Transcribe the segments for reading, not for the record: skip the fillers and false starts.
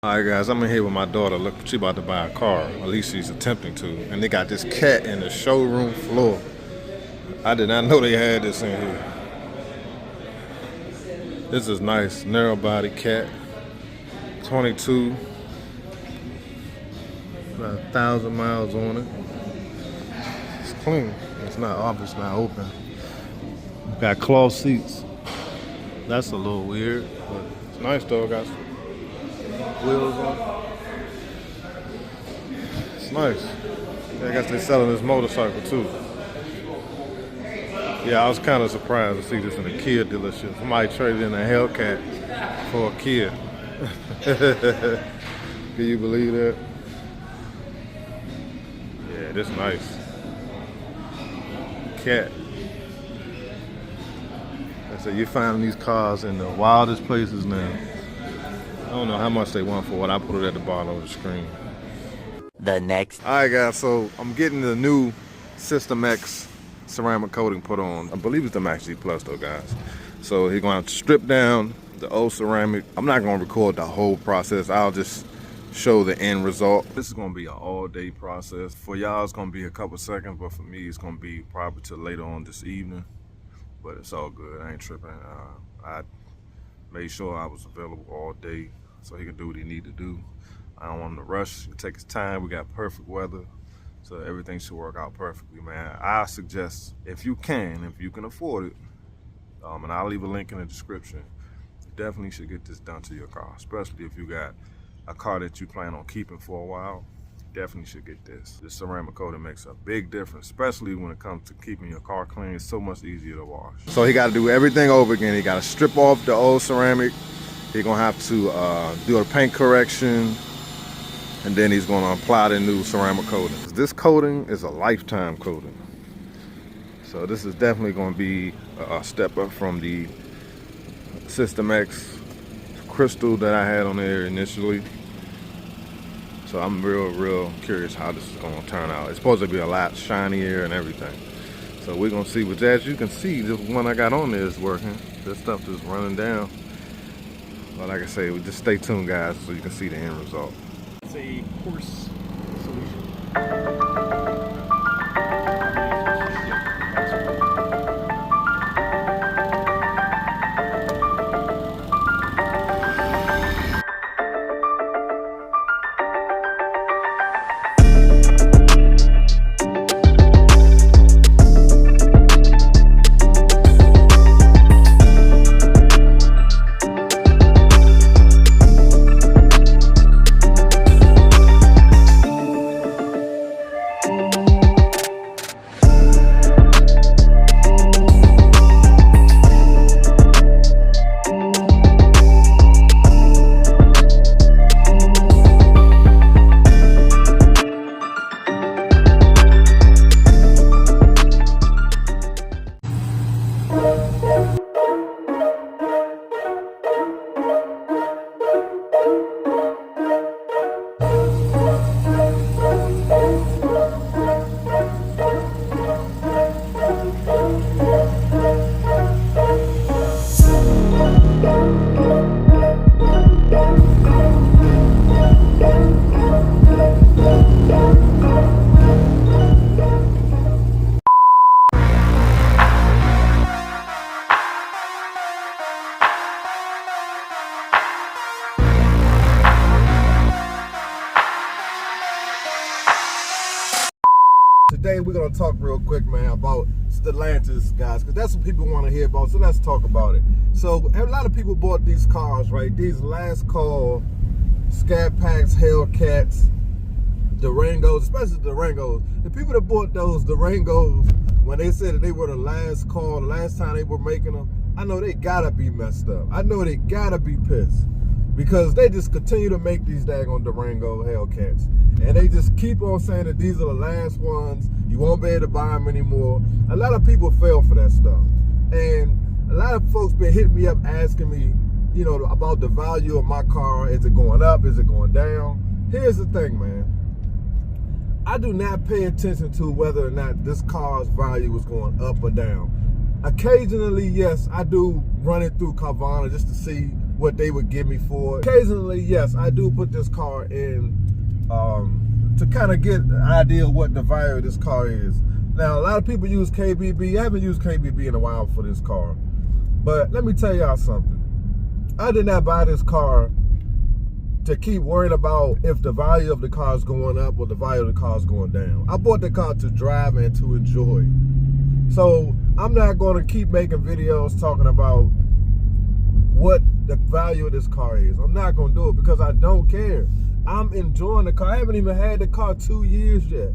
Alright guys, I'm in here with my daughter. Look, she about to buy a car. At least she's attempting to. And they got this cat in the showroom floor. I did not know they had this in here. This is nice. Narrow body cat. 22. About 1,000 miles on it. It's clean. It's not obvious, not open. Got cloth seats. That's a little weird, but it's nice though. Got wheels on. It's nice. I guess they're selling this motorcycle too. Yeah, I was kind of surprised to see this in a Kia dealership. Somebody traded in a Hellcat for a Kia. Can you believe that? Yeah, this nice. Cat. I said, you're finding these cars in the wildest places now. I don't know how much they want for it. I put it at the bottom of the screen. The next. All right, guys, so I'm getting the new System X ceramic coating put on. I believe it's the Max G Plus though, guys. So he's going to strip down the old ceramic. I'm not going to record the whole process. I'll just show the end result. This is going to be an all-day process. For y'all, it's going to be a couple seconds, but for me, it's going to be probably till later on this evening. But it's all good. I ain't tripping. I made sure I was available all day so he could do what he need to do. I don't want him to rush. He take his time. We got perfect weather, so everything should work out perfectly, man. I suggest, if you can afford it, and I'll leave a link in the description, you definitely should get this done to your car, especially if you got a car that you plan on keeping for a while. Definitely should get this. This ceramic coating makes a big difference, especially when it comes to keeping your car clean. It's so much easier to wash. So he got to do everything over again. He got to strip off the old ceramic. He's gonna have to do a paint correction, and then he's gonna apply the new ceramic coating. This coating is a lifetime coating. So this is definitely gonna be a step up from the System X crystal that I had on there initially. So I'm real curious how this is gonna turn out. It's supposed to be a lot shinier and everything. So we're gonna see, but as you can see, this one I got on there is working. This stuff is running down. But like I say, just stay tuned, guys, so you can see the end result. It's a coarse solution. Today we're gonna talk real quick, man, about Stellantis, guys, because that's what people want to hear about. So let's talk about it. So a lot of people bought these cars, right? These last call Scat Packs, Hellcats, Durangos, especially Durangos. The people that bought those Durangos, when they said that they were the last call, the last time they were making them, I know they gotta be messed up. I know they gotta be pissed, because they just continue to make these daggone Durango Hellcats. And they just keep on saying that these are the last ones. You won't be able to buy them anymore. A lot of people fell for that stuff. And a lot of folks been hitting me up asking me, you know, about the value of my car. Is it going up? Is it going down? Here's the thing, man. I do not pay attention to whether or not this car's value is going up or down. Occasionally, yes, I do run it through Carvana just to see what they would give me for it. Occasionally, yes, I do put this car in to kind of get an idea of what the value of this car is. Now, a lot of people use KBB. I haven't used KBB in a while for this car. But let me tell y'all something. I did not buy this car to keep worrying about if the value of the car is going up or the value of the car is going down. I bought the car to drive and to enjoy. So I'm not going to keep making videos talking about what the value of this car is. I'm not going to do it because I don't care. I'm enjoying the car. I haven't even had the car 2 years yet.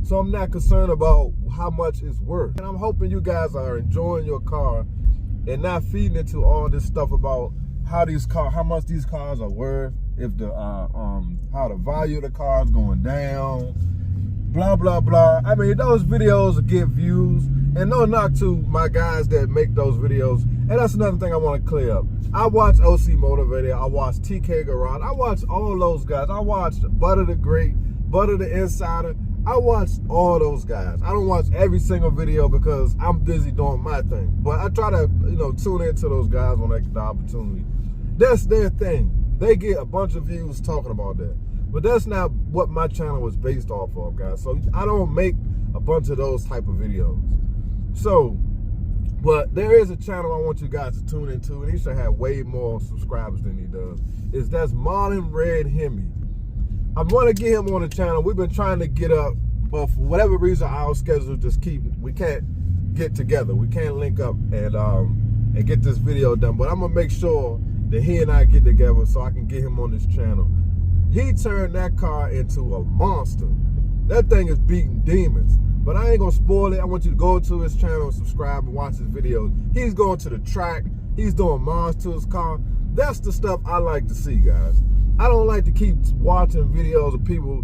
So I'm not concerned about how much it's worth. And I'm hoping you guys are enjoying your car and not feeding into all this stuff about how much these cars are worth, if the how the value of the car is going down, blah blah blah. I mean, those videos will get views, and no knock to my guys that make those videos. And that's another thing I want to clear up. I watch OC Motivated, I watch TK Garage, I watch all those guys. I watch Butter the Great, Butter the Insider. I watch all those guys. I don't watch every single video because I'm busy doing my thing. But I try to, tune into those guys when I get the opportunity. That's their thing. They get a bunch of views talking about that. But that's not what my channel was based off of, guys. So I don't make a bunch of those type of videos. So, but there is a channel I want you guys to tune into, and he should have way more subscribers than he does. That's Marlon Red Hemi. I want to get him on the channel. We've been trying to get up, but for whatever reason, our schedule we can't get together. We can't link up and get this video done. But I'm gonna make sure that he and I get together so I can get him on this channel. He turned that car into a monster. That thing is beating demons. But I ain't gonna spoil it. I want you to go to his channel and subscribe and watch his videos. He's going to the track. He's doing mods to his car. That's the stuff I like to see, guys. I don't like to keep watching videos of people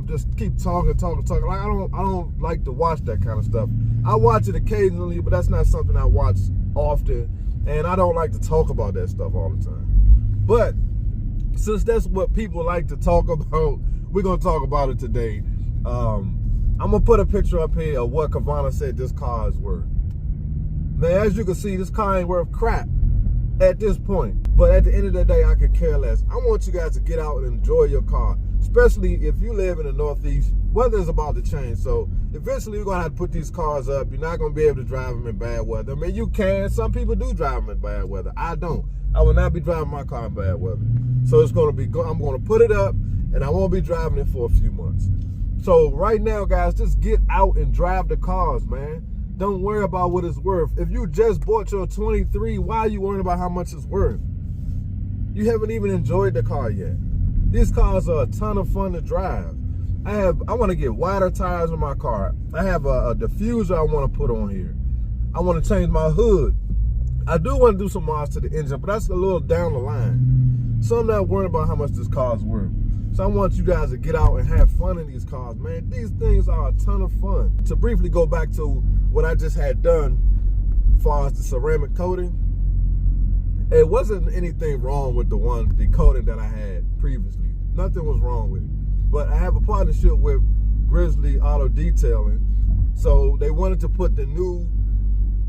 just keep talking. Like I don't like to watch that kind of stuff. I watch it occasionally, but that's not something I watch often, and I don't like to talk about that stuff all the time. But since that's what people like to talk about, we're gonna talk about it today. I'm gonna put a picture up here of what Kavana said this car is worth. Now, as you can see, this car ain't worth crap at this point. But at the end of the day, I could care less. I want you guys to get out and enjoy your car, especially if you live in the Northeast. Weather's about to change, so eventually we're gonna have to put these cars up. You're not gonna be able to drive them in bad weather. I mean, you can. Some people do drive them in bad weather. I don't. I will not be driving my car in bad weather. So it's gonna be. I'm gonna put it up, and I won't be driving it for a few months. So right now, guys, just get out and drive the cars, man. Don't worry about what it's worth. If you just bought your 23, why are you worrying about how much it's worth? You haven't even enjoyed the car yet. These cars are a ton of fun to drive. I want to get wider tires on my car. I have a diffuser I want to put on here. I want to change my hood. I do want to do some mods to the engine, but that's a little down the line. So I'm not worried about how much this car is worth. So I want you guys to get out and have fun in these cars, man. These things are a ton of fun. To briefly go back to what I just had done as far as the ceramic coating, it wasn't anything wrong with the coating that I had previously. Nothing was wrong with it. But I have a partnership with Grizzly Auto Detailing. So they wanted to put the new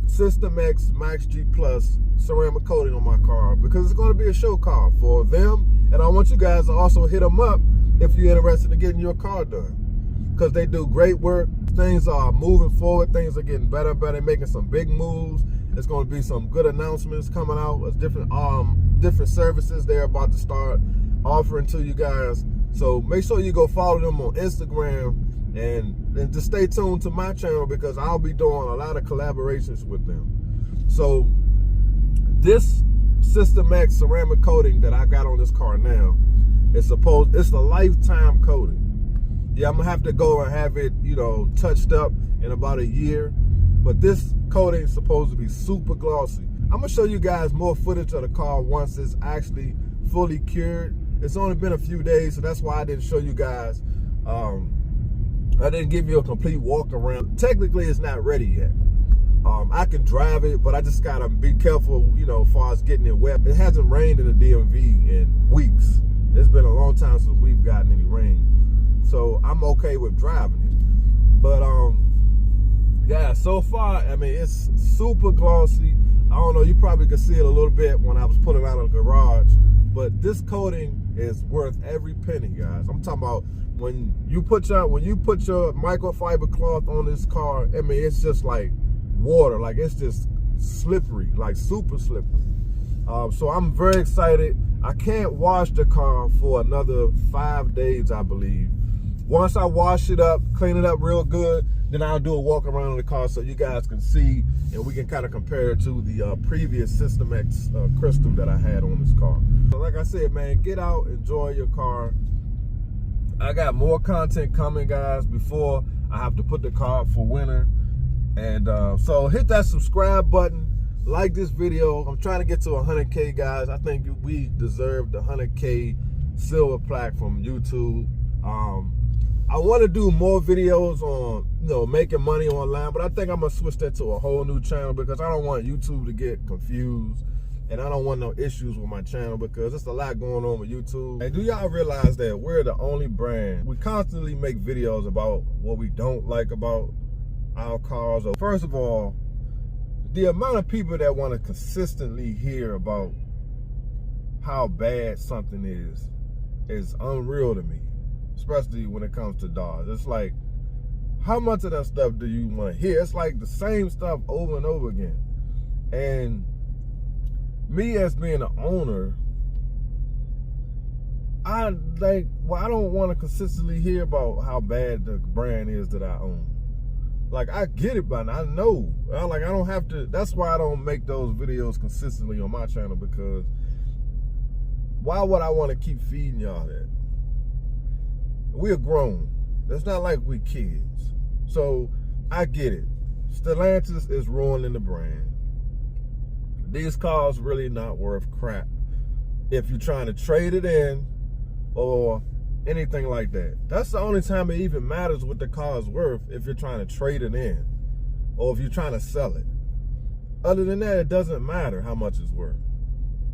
System X Max G Plus ceramic coating on my car because it's going to be a show car for them. And I want you guys to also hit them up if you're interested in getting your car done, because they do great work. Things are moving forward. Things are getting better, making some big moves. There's going to be some good announcements coming out of different services they're about to start offering to you guys. So make sure you go follow them on Instagram and just stay tuned to my channel because I'll be doing a lot of collaborations with them. So this System X ceramic coating that I got on this car now, it's a lifetime coating. Yeah, I'm gonna have to go and have it, touched up in about a year. But this coating is supposed to be super glossy. I'm gonna show you guys more footage of the car once it's actually fully cured. It's only been a few days, so that's why I didn't show you guys. I didn't give you a complete walk around. Technically, it's not ready yet. I can drive it, but I just gotta be careful, as far as getting it wet. It hasn't rained in the DMV in weeks. It's been a long time since we've gotten any rain. So I'm okay with driving it. But yeah, so far, I mean, it's super glossy. I don't know, you probably could see it a little bit when I was pulling out of the garage, but this coating is worth every penny, guys. I'm talking about when you put your microfiber cloth on this car, I mean, it's just like water, like it's just slippery, like super slippery. So I'm very excited. I can't wash the car for another 5 days, I believe. Once I wash it up, clean it up real good, then I'll do a walk around in the car so you guys can see, and we can kind of compare it to the previous System X Crystal that I had on this car. So like I said, man, get out, enjoy your car. I got more content coming, guys, before I have to put the car up for winter. And so hit that subscribe button, like this video. I'm trying to get to 100K, guys. I think we deserve the 100K silver plaque from YouTube. I want to do more videos on, you know, making money online, but I think I'm gonna switch that to a whole new channel because I don't want YouTube to get confused, and I don't want no issues with my channel because there's a lot going on with YouTube. And do y'all realize that we're the only brand? We constantly make videos about what we don't like about our cars. First of all, the amount of people that want to consistently hear about how bad something is unreal to me. Especially when it comes to Dodge. It's like, how much of that stuff do you want to hear? It's like the same stuff over and over again. And me as being an owner, I don't want to consistently hear about how bad the brand is that I own. Like, I get it by now, I know. I don't have to, that's why I don't make those videos consistently on my channel, because why would I want to keep feeding y'all that? We're grown. It's not like we kids. So I get it. Stellantis is ruining the brand. These cars really not worth crap if you're trying to trade it in or anything like that. That's the only time it even matters what the car is worth, if you're trying to trade it in or if you're trying to sell it. Other than that, it doesn't matter how much it's worth.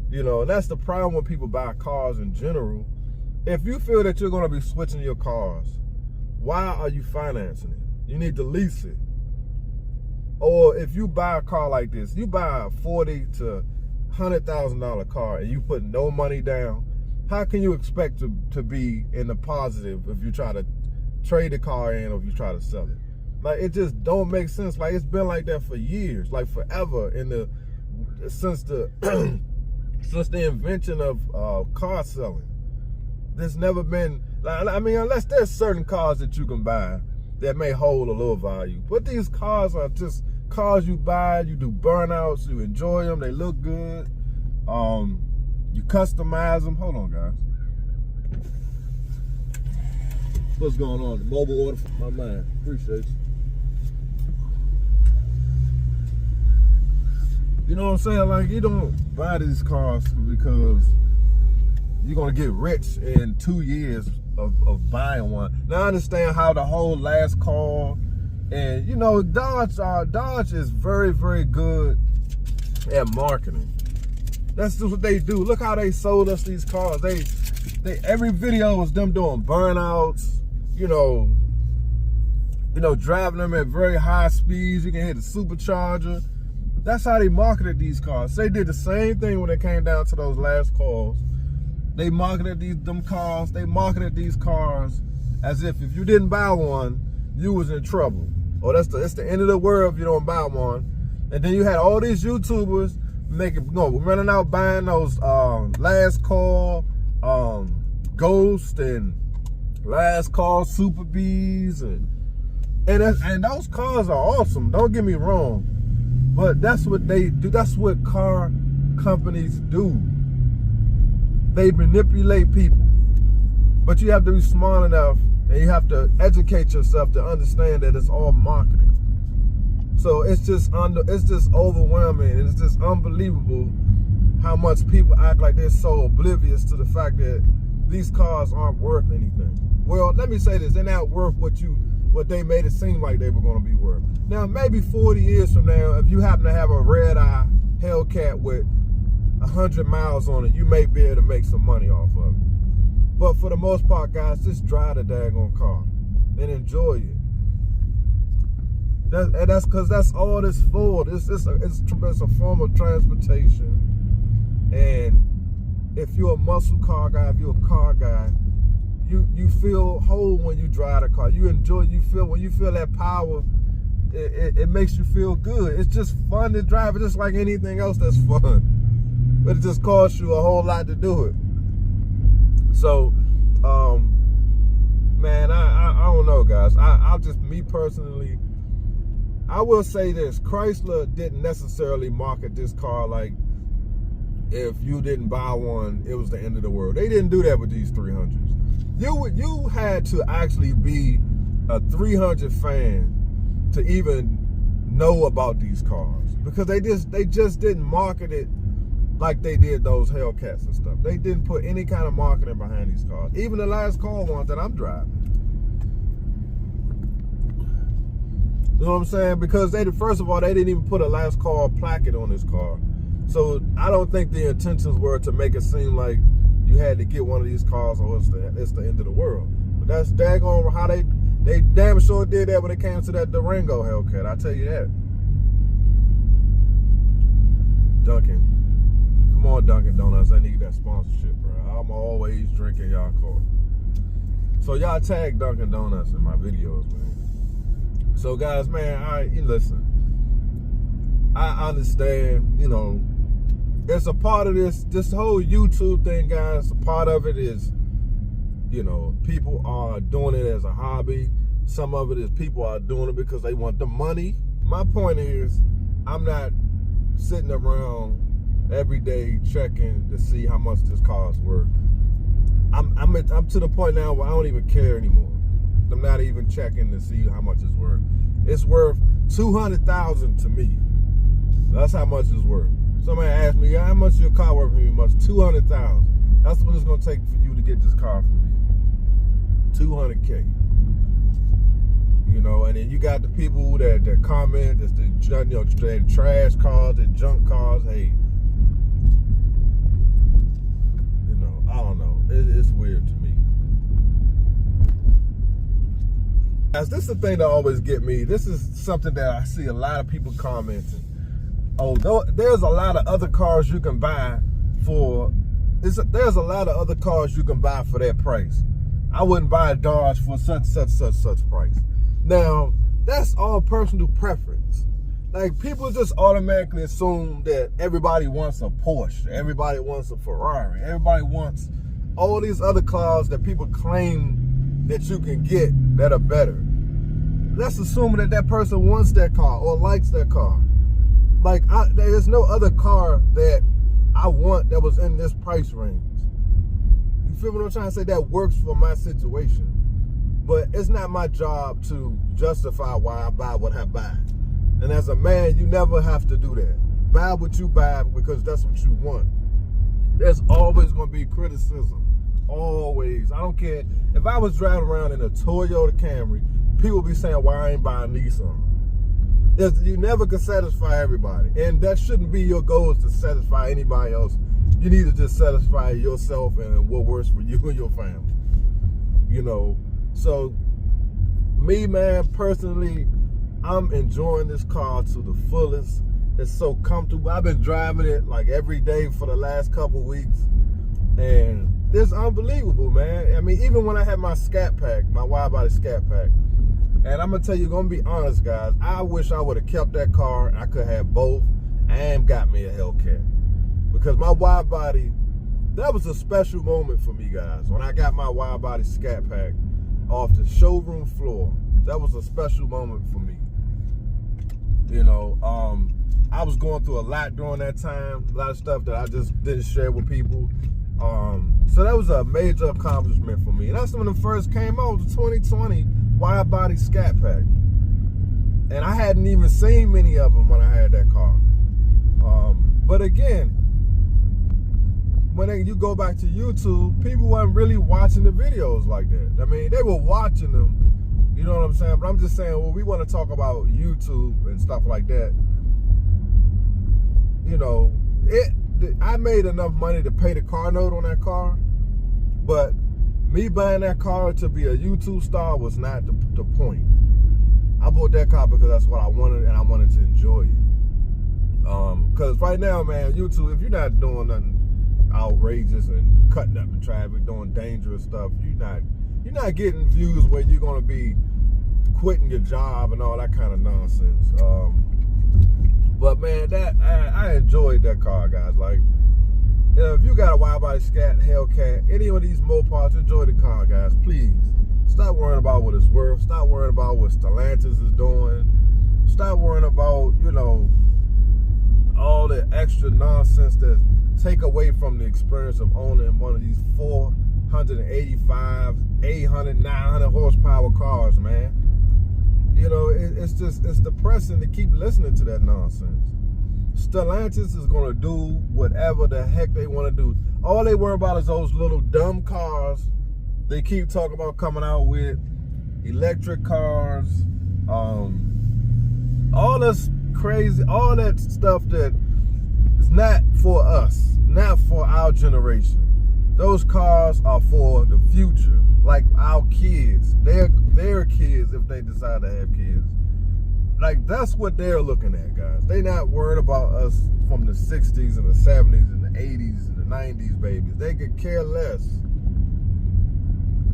You know, and that's the problem when people buy cars in general. If you feel that you're going to be switching your cars, why are you financing it? You need to lease it. Or if you buy a car like this, you buy a $40,000 to $100,000 car and you put no money down, how can you expect to be in the positive if you try to trade the car in or if you try to sell it? Like, it just don't make sense. Like, it's been like that for years, like forever, since the since the invention of car selling. There's never been, I mean, unless there's certain cars that you can buy that may hold a little value. But these cars are just cars you buy, you do burnouts, you enjoy them, they look good. You customize them. Hold on, guys. What's going on? The mobile order for my man. Appreciate you. You know what I'm saying? Like, you don't buy these cars because you're gonna get rich in 2 years of buying one. Now I understand how the whole last call, and you know, Dodge is very, very good at marketing. That's just what they do. Look how they sold us these cars. They every video was them doing burnouts, you know, driving them at very high speeds. You can hit a supercharger. That's how they marketed these cars. They did the same thing when it came down to those last calls. They marketed They marketed these cars as if you didn't buy one, you was in trouble. Or it's the end of the world if you don't buy one. And then you had all these YouTubers running out buying those last call Ghost and last call Super Bs and those cars are awesome. Don't get me wrong, but that's what they do. That's what car companies do. They manipulate people, but you have to be smart enough and you have to educate yourself to understand that it's all marketing. So it's just overwhelming, and it's just unbelievable how much people act like they're so oblivious to the fact that these cars aren't worth anything. Well, let me say this: they're not worth what they made it seem like they were going to be worth. Now, maybe 40 years from now, if you happen to have a red eye Hellcat with 100 miles on it, you may be able to make some money off of it. But for the most part, guys, just drive the daggone car and enjoy it. That's because that's all it's for. It's a form of transportation. And if you're a muscle car guy, if you're a car guy, you feel whole when you drive a car. You enjoy. When you feel that power, it makes you feel good. It's just fun to drive it, just like anything else that's fun. But it just costs you a whole lot to do it. So, man, I don't know, guys. I'll just, me personally, I will say this. Chrysler didn't necessarily market this car like if you didn't buy one, it was the end of the world. They didn't do that with these 300s. You had to actually be a 300 fan to even know about these cars, because they just didn't market it like they did those Hellcats and stuff. They didn't put any kind of marketing behind these cars. Even the last car ones that I'm driving. You know what I'm saying? Because first of all, they didn't even put a last call placket on this car. So I don't think the intentions were to make it seem like you had to get one of these cars or it's the end of the world. But that's daggone how they damn sure did that when it came to that Durango Hellcat. I tell you that. Dunkin'. Come on, Dunkin' Donuts. I need that sponsorship, bro. I'm always drinking y'all car. So y'all tag Dunkin' Donuts in my videos, man. So guys, man, listen. I understand, you know, it's a part of this whole YouTube thing, guys. A part of it is, you know, people are doing it as a hobby. Some of it is people are doing it because they want the money. My point is, I'm not sitting around every day checking to see how much this car is worth. I'm to the point now where I don't even care anymore. I'm not even checking to see how much it's worth. It's worth $200,000 to me. That's how much it's worth. Somebody asked me, how much is your car worth for me? Much $200,000. That's what it's gonna take for you to get this car from me. $200K. You know, and then you got the people that comment, that's the, you know, they trash cars, the junk cars. Hey, you know, I don't know. It's weird to me. Guys, this is the thing that always get me. This is something that I see a lot of people commenting. Oh, there's a lot of other cars you can buy for. There's a lot of other cars you can buy for that price. I wouldn't buy a Dodge for such price. Now, that's all personal preference. Like, people just automatically assume that everybody wants a Porsche, everybody wants a Ferrari, everybody wants all these other cars that people claim that you can get that are better. Let's assume that person wants that car or likes that car. Like, there's no other car that I want that was in this price range. You feel what I'm trying to say? That works for my situation. But it's not my job to justify why I buy what I buy. And as a man, you never have to do that. Buy what you buy because that's what you want. There's always going to be criticism. Always. I don't care. If I was driving around in a Toyota Camry, people be saying, why I ain't buying Nissan? You never can satisfy everybody. And that shouldn't be your goal, is to satisfy anybody else. You need to just satisfy yourself and what works for you and your family. You know, so me, man, personally, I'm enjoying this car to the fullest. It's so comfortable. I've been driving it like every day for the last couple weeks. And it's unbelievable, man. I mean, even when I had my Scat Pack, my wide body Scat Pack, and I'm gonna tell you, gonna be honest, guys, I wish I would have kept that car. I could have both and got me a Hellcat. Because my wide body, that was a special moment for me, guys. When I got my wide body Scat Pack off the showroom floor, that was a special moment for me. You know, I was going through a lot during that time, a lot of stuff that I just didn't share with people. So that was a major accomplishment for me. And that's when it first came out, the 2020 wide body Scat Pack. And I hadn't even seen many of them when I had that car. But again, when you go back to YouTube, people weren't really watching the videos like that. I mean, they were watching them, you know what I'm saying? But I'm just saying, well, we want to talk about YouTube and stuff like that. You know, I made enough money to pay the car note on that car, but me buying that car to be a YouTube star was not the point. I bought that car because that's what I wanted, and I wanted to enjoy it. Cause right now, man, YouTube, if you're not doing nothing outrageous and cutting up in traffic, doing dangerous stuff, you're not getting views where you're gonna be quitting your job and all that kind of nonsense. But man, that I enjoyed that car, guys. Like, you know, if you got a wide body Scat, Hellcat, any of these Mopars, enjoy the car, guys. Please stop worrying about what it's worth. Stop worrying about what Stellantis is doing. Stop worrying about, you know, all the extra nonsense that take away from the experience of owning one of these 485, 800, 900 horsepower cars, man. You know, it's depressing to keep listening to that nonsense. Stellantis is going to do whatever the heck they want to do. All they worry about is those little dumb cars they keep talking about coming out with, electric cars, all this crazy, all that stuff that is not for us, not for our generation. Those cars are for the future, like our kids, their kids, if they decide to have kids. Like, that's what they're looking at, guys. They not worried about us from the 60s and the 70s and the 80s and the 90s, babies. They could care less.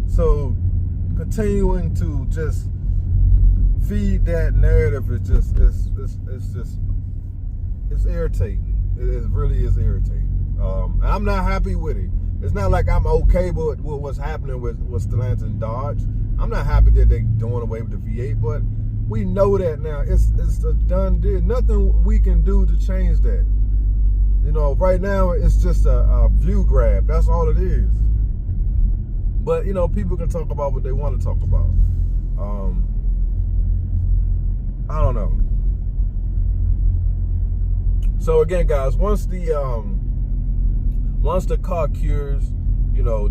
So continuing to just feed that narrative is just it's irritating. It really is irritating. And I'm not happy with it. It's not like I'm okay with what's happening with Stellantis and Dodge. I'm not happy that they're doing away with the V8, but we know that now. It's a done deal. Nothing we can do to change that. You know, right now it's just a view grab. That's all it is. But, you know, people can talk about what they want to talk about. I don't know. So again, guys, once the car cures, you know,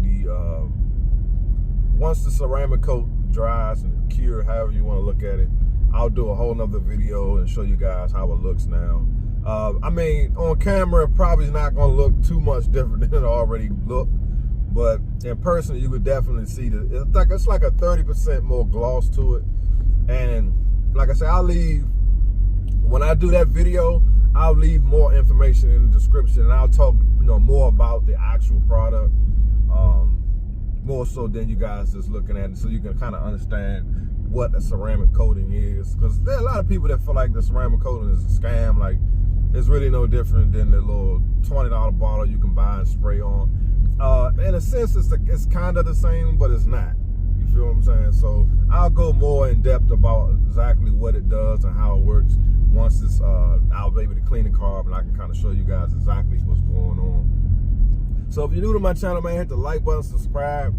once the ceramic coat dries and cure, however you want to look at it, I'll do a whole nother video and show you guys how it looks now. I mean, on camera, it probably is not going to look too much different than it already looked. But in person, you would definitely see that it's like a 30% more gloss to it. And like I said, when I do that video, I'll leave more information in the description, and I'll talk, you know, more about the actual product, more so than you guys just looking at it, so you can kind of understand what a ceramic coating is. Because there are a lot of people that feel like the ceramic coating is a scam. Like, it's really no different than the little $20 bottle you can buy and spray on. In a sense, it's kind of the same, but it's not. You feel what I'm saying? So I'll go more in depth about exactly what it does and how it works. Once it's, I'll be able to clean the car up, and I can kind of show you guys exactly what's going on. So if you're new to my channel, man, hit the like button, subscribe.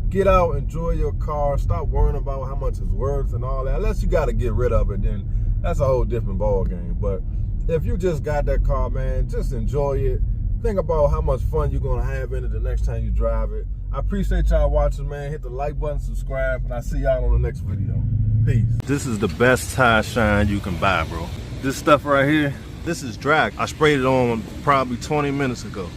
Get out, enjoy your car. Stop worrying about how much it's worth and all that. Unless you got to get rid of it, then that's a whole different ball game. But if you just got that car, man, just enjoy it. Think about how much fun you're going to have in it the next time you drive it. I appreciate y'all watching, man. Hit the like button, subscribe, and I'll see y'all on the next video. Peace. This is the best tire shine you can buy, bro. This stuff right here, this is drag. I sprayed it on probably 20 minutes ago.